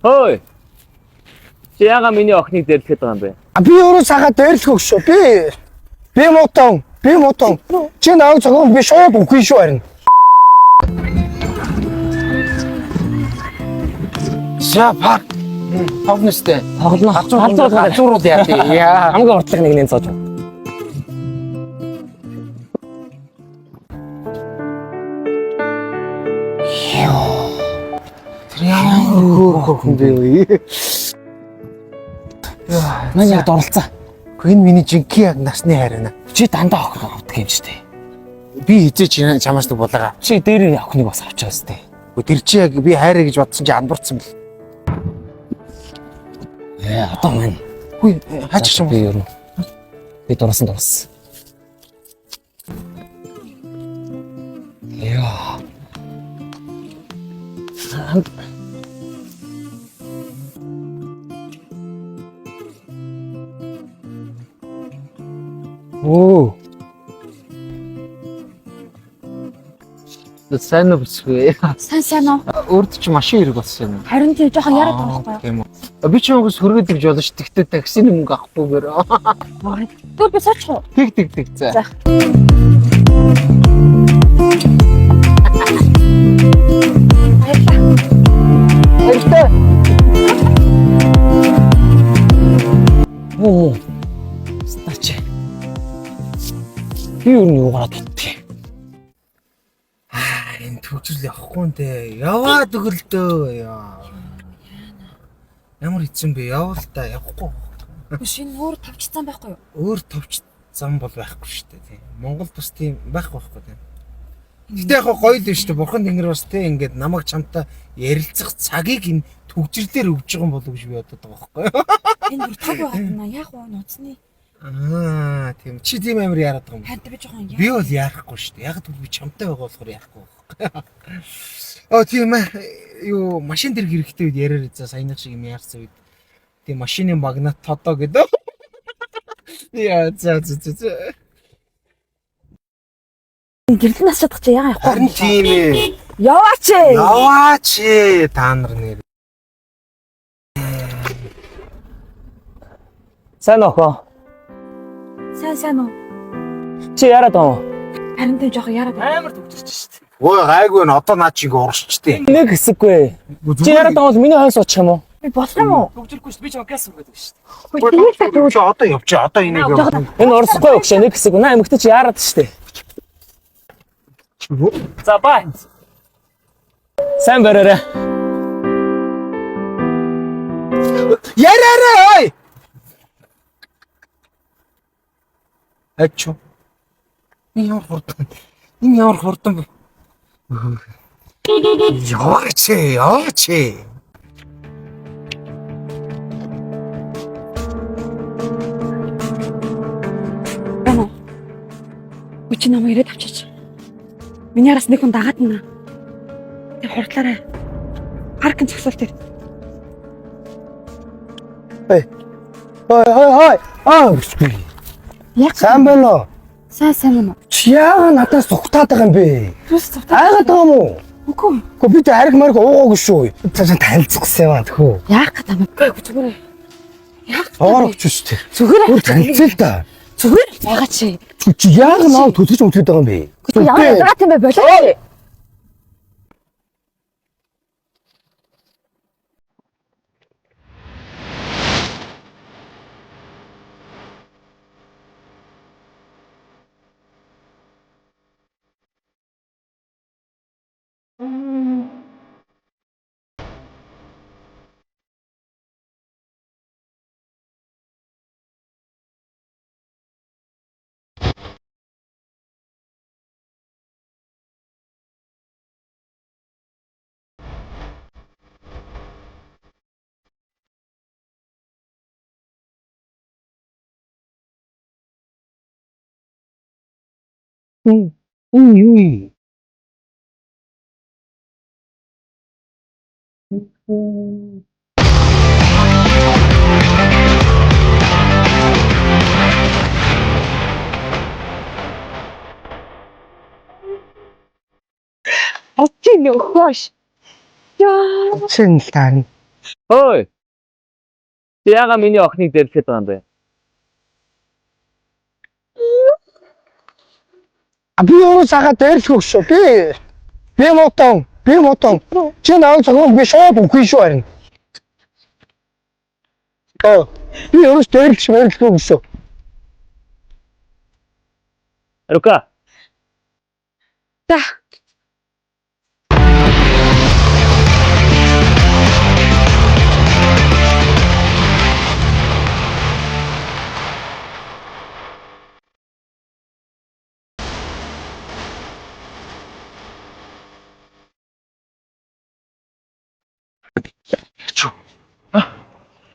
Хөөе. Чи яга миний охиныг дэрлэхэд байгаа юм бэ? Би өөрөө цагаа дээрлэх өгшөө. Би мутан. Чи нааг зогоон би шууд үгүй шүү харин. Шапар. Тоглосностэй. Тоглоно. Хацуурууд яа тий. Яа. Хамгийн уртлах нэг нь зоож байна. Хөөхгүй бэ. Мань яг дурлцаа. Гэхдээ энэ миний жинхэнэ яг насны хайрна. Чи дандаа охин авдаг юм шүү дээ. Би хизээч чамаас нэг булгаа. Чи дээр охиныг бас авчаа өстэй. Тэр чи яг би хайраа гэж бодсон чи андуурсан бэл. Одоо мань. Хүй хаач юм би юу? Би дурлсан. Яа. Оо. Сайн уу бүсгүй. Сайн уу? Өөрт чи машин хэрэг болсон юм. Харин тийм жоохон яриад байгаа байхгүй юу? Тийм үү. Би ч угс хөргөд ирж болно ш. Тэгтээ таксины мөнгө авахгүйгээр. Түр би суучих уу? Тэг. За. Баярлалаа. Оо. Стач. Би юу юугаар дутчих. Энэ төвчл явахгүй нэ. Яваад өгөлдөө. Ямар хэцэн бэ? Явал та явахгүй. Биш энэ өөр тавч зам байхгүй юу? Өөр товч зам бол байхгүй шүү дээ тийм. Монгол бас тийм байхгүй тийм. Гэтэ яг гоё л шүү дээ. Бурхан тэнгэр бас тийм ингээд намайг чамтай ярилцах цагийг энэ төгжрлээр өгж байгаа юм болов гэж би бодод байгаа байхгүй юу? Энэ бүр таг байна. Яг уу нууцны. Тийм. Чи тийм амар яарад байгаа юм. Харин би жоохон Би бол яарахгүй шүү дээ. Яг би чамтай байгаа болохоор яахгүй байхгүй. Тийм ээ. Юу машин дээр хэрэгтэй үед яриад за саяны шиг юм яарсан үед. Тийм машины магнат тодоо гэдэг. Яа за. Гэрэл нас чадах чи яга явахгүй. Харин тийм ээ. Яваач. Та нар нэр. Сайн охоо. Сайн уу? Чи яарад байгаа. Харин тийм жоохон яриад байгаа. Амар төгчөрч шүү дээ. Ой гайгүй н одоо наа чи ингээ уршчтэй. Нэг хэсэггүй. Чи яарад байгаа бол миний хойс суучих юм уу? Би болох юм уу? Төгжрөхгүй шүү. Би ч газ суугаад байгаа шүү дээ. Хөөе тийм л Чи одоо явчих. Одоо энийг Энэ урсахгүй өгш нэг хэсэг. Наа эмэгтэй чи яарад шүү дээ. За бай. Сайн бараарай. Яраарай. Ачо. Энэ ямар хурдан. Яваач. Үчи намайг ирээд авчаач. Миний араас нэг хүн дагаад байна. Тэг хурдлаарай. Паркын зогсоол дээр. Ой. Яг Сайн байна уу? сайн юм уу? Чи яагаад надаас зүгтаад байгаа юм бэ? Юус цавтаа. Айгаад байгаа юм уу? Үгүй. Гэхдээ би тэ хариг марг уугаагүй шүү. Цаашаа танилцах гэсэн юм аа тхөө. Яах гэдэг юм бэ? Зүгээр. Яах гэдэг юм бэ? Оорогч шүү дээ. Зүгээр. Өөр танилцъя л да. Зүгээр. Яагаад чи? Чи яагаад наа төлөж өмтлөд байгаа юм бэ? Гэхдээ ямар яагаад юм бэ? Болоо. Юу. Очих нөхөш. Яа. Чин тань. Ой. Чи яга миний охиныг дэрлэхэд байгаа юм бэ? Би юу цагаа дээрлэх өгшөө. Би мутан. Чи наваа цагаа би шууд үгүй шүү харин. Би юу дээрлэх өгшөө. Арука. За.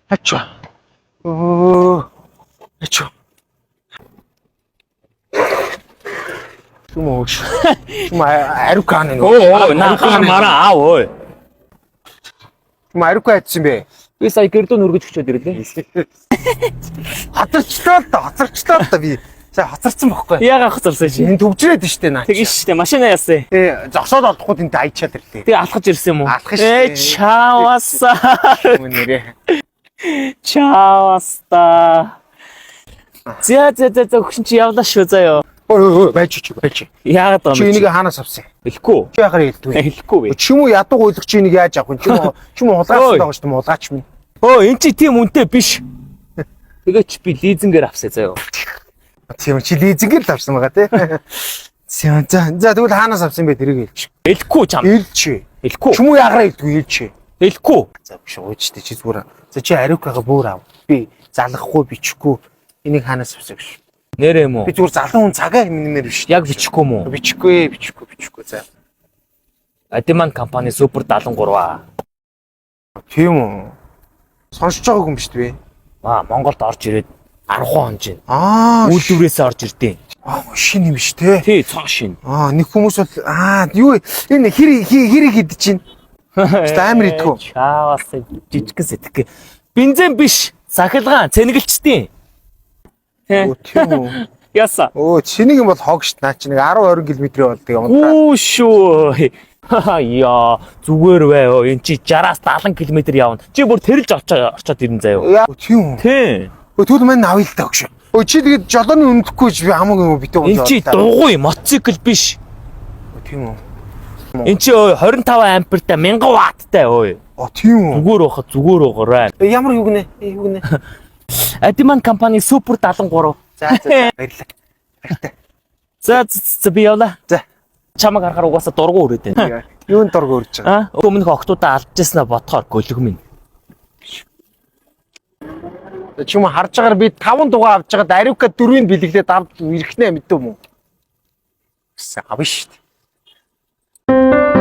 Ачаа. Ачаа. Чумоош. Арука нэ. На хамаараа аа ой. Арука айтсан бэ? Би сая гэрдөө нүргэж өчөөд ирлээ. Хоцорчлоо л да би. За хоцорсон бохгүй. Яга хоцорсон ши. Энэ төвчрээд штэ наа. Тэгэн штэ машина яасан. Зогсоод олдохгүй тэнд айчаад ирлээ. Тэгээ алхаж ирсэн юм уу? Алхах штэ. Чаавасаа. Мөнэрээ. Чааваста. За өгсөн чи явлаа шүү заяа. Ой байж. Яагаад Чи юм энийг бэ? хаанаас авсан? Хэлэхгүй. Чи яхаар хэлдэггүй. Хэлэхгүй би. Чи юм уу ядуу гойлох чи энийг яаж авах вэ? Чи юм хулгайсан байгаа шүү дээ, хулгайч минь. Өө эн чи тийм үнэтэй биш. Тэгээч би лизингээр авсаа заяа. Тийм чи лизингээр л авсан байгаа тий. За тэгвэл хаанаас авсан бэ тэрийг хэлчих. Хэлэхгүй чам. Хэлчих. Хэлэхгүй. Чи юм уу ягараа хэлдэггүй хэлчих. Хэлэхгүй. За биш уучтай чи зүгээр. За чи ариукагаа бүр ав. Би залахгүй бичихгүй. Энийг хаанаас авсан гэж. Нэрээ юм уу? Би зүгээр залан хүн цагаа хэмнэмээр биш. Яг бичихгүй мүү? Бичихгүй. За. Адиман компани супер 73 аа. Тийм үү. Сонсож байгаагүй юм шүү дээ. Монголд орж ирээд 10 хонж байна. Үйлдвэрээс орж ирдээ. Машин юм биш те. Тий, цоо шин. Нэг хүмүүс бол юу энэ хэрэг идэж чинь. Амар идэггүй. Чаавас жижигхэн сэтгэх. Бензин биш, сахилгаан, цэнгэлчтийн. Тийм үү. Яса. Чиний юм бол хог шít наа чи нэг 10 20 км болдог юм даа. Үу шүү. Яа, зүгээр бай. Энд чи 60-аас 70 км явна. Чи бүр тэрэлж очоод ирэн заяа. Тийм үү. Тий. Тэгвэл мань авъя л таа гэж. Чи тэгээд жолооны өндөхгүй би хамаагүй битээ Энд чи дугуй мотоцикл биш. Тийм үү. Энд чи 25 ампертай 1000 ватттай ой. Тийм үү. Зүгээр угаарай. Ямар юу гинэ? Адиман компани супер 73. За баярлалаа. За би явлаа. За. Чамаг харахаар угаасаа дургу өрөөд байна. Юунд дург өрж байгаа? Өмнөх октоудаа алдчихснаа бодохоор гөлөг минь. Чи юм харж байгаагаар би 5 дугаа авч байгаад ариука 4-ийг бэлэглээд авд ирэхнэ мэдв юм уу? Авна шүү дээ.